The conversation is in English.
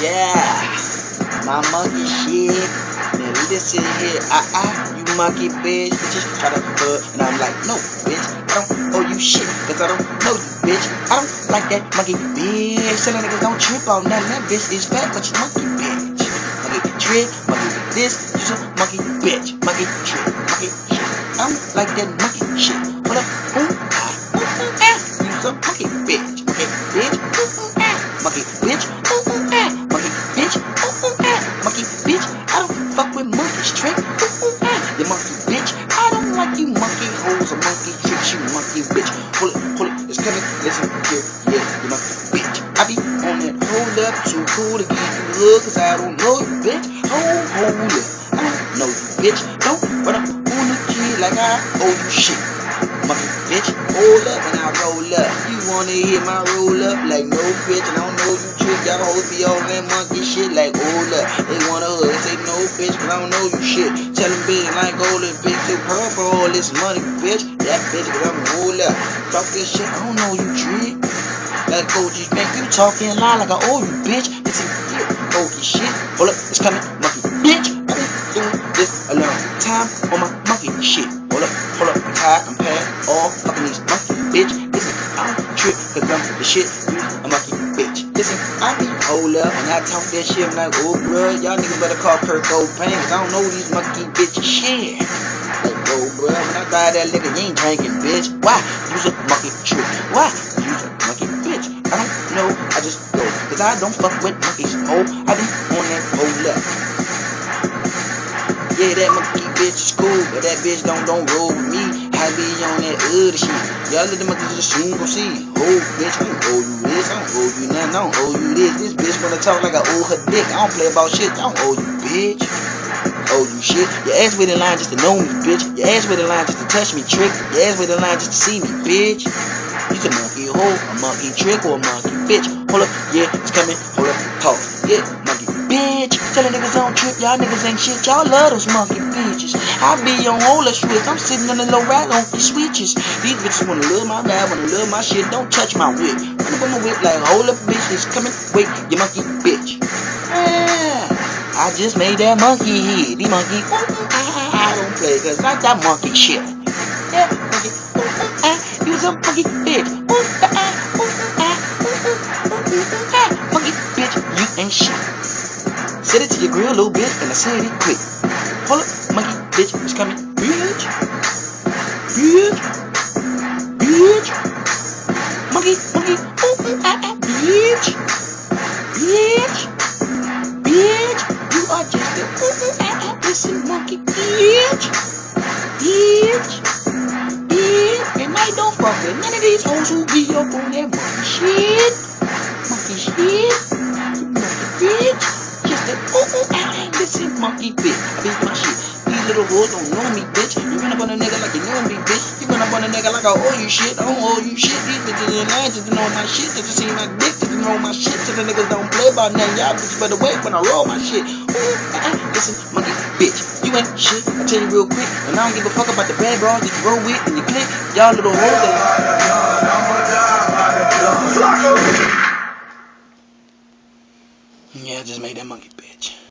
Yeah, my monkey shit. Now listen here, you monkey bitch. Bitches try to fuck, and I'm like, no, bitch, I don't owe you shit, cause I don't know you, bitch. I don't like that monkey bitch. Silly niggas don't trip on nothing. That bitch is fat, but she's monkey bitch. Monkey trip, monkey this, you's a monkey bitch. Monkey trip, monkey shit. I don't like that monkey shit. Hold up, you's a monkey bitch. Monkey bitch, monkey bitch, monkey bitch, monkey bitch. I don't fuck with monkeys, trick. You monkey bitch. I don't like you monkey hoes or monkey tricks, you monkey bitch. Pull it, it's coming. Listen here, yeah, you monkey bitch. I be on that hold up, too cool to give you a hug, cause I don't know you, bitch. Hold up, I don't know you, bitch. Don't run up on the kid like I owe you shit. Monkey bitch, hold up and I roll up. You wanna hear my roll up? Like no bitch, and I don't know you trick. Y'all hoes be on that monkey shit like hold up. They wanna hug, say no bitch, but I don't know you shit. Tell them bitch like hold up, bitch, to her for all this money, bitch. That bitch, cause I'm hold up. Talk this shit, I don't know you trick. Like OG, man, you talking lie like I owe you, bitch. Listen here, OG shit. Hold up, it's coming, monkey bitch. I've been doing this a long time on my monkey shit. Hold up, I'm tired, I'm past all fucking these monkey bitch. Listen, I don't trip, cause I'm the shit, you a monkey bitch. Listen, I be hold up and I talk that shit, I'm like, oh bruh, y'all niggas better call Kurt Cobain, cause I don't know these monkey bitches shit. Like, oh bruh, when I buy that liquor, you ain't drinking, bitch. Why? Use a monkey trick. Why? Use a monkey bitch. I don't know, I just go, cause I don't fuck with monkeys, oh, I be on that hold up. Yeah, that monkey bitch is cool, but that bitch don't roll with me. I be on that other shit. Y'all little monkeys just soon gon' see. Oh, bitch, I don't owe you this, I don't owe you nothing, I don't owe you this. This bitch wanna talk like I owe her dick. I don't play about shit, I don't owe you, bitch. Owe you shit. Your ass with the line just to know me, bitch. Your ass with the line just to touch me, trick. Your ass with the line just to see me, bitch. You's a monkey hoe, a monkey trick, or a monkey bitch. Hold up, yeah, it's coming. Hold up, talk, yeah, monkey bitch. Tell the niggas don't trip, y'all niggas ain't shit. Y'all love those monkey bitches. I be on roller switch, I'm sitting on the low ride on these switches. These bitches wanna love my ride, wanna love my shit. Don't touch my whip. Run up on my whip like hold up, bitch, it's coming. Wait, you monkey bitch. I just made that monkey hit. The monkey, I don't play, cause like that monkey shit. Yeah, monkey, you's a monkey bitch. Monkey bitch, you ain't shit. Set it to your grill, little bitch, and I said it quick. Hold up, monkey bitch, it's coming. Bitch, bitch, bitch. Monkey, bitch, bitch, bitch. You are just a listen, monkey bitch, bitch, bitch. And I don't fuck with none of these hoes who be up on that monkey shit. Monkey shit, monkey bitch. Just a listen, monkey bitch. I beat my shit. These little hoes don't know me, bitch. You run up on a nigga like you know me, bitch. You run up on a nigga like I owe you shit. I don't owe you shit. These bitches in line just to know my shit. Just to see my dick, just to know my shit. So the niggas don't play about nothing. Y'all bitches better wait when I roll my shit. Listen, monkey bitch. You ain't shit. I tell you real quick. And I don't give a fuck about the bad bras that you roll with and you click. Y'all little hoes that... Yeah, I just made that monkey bitch.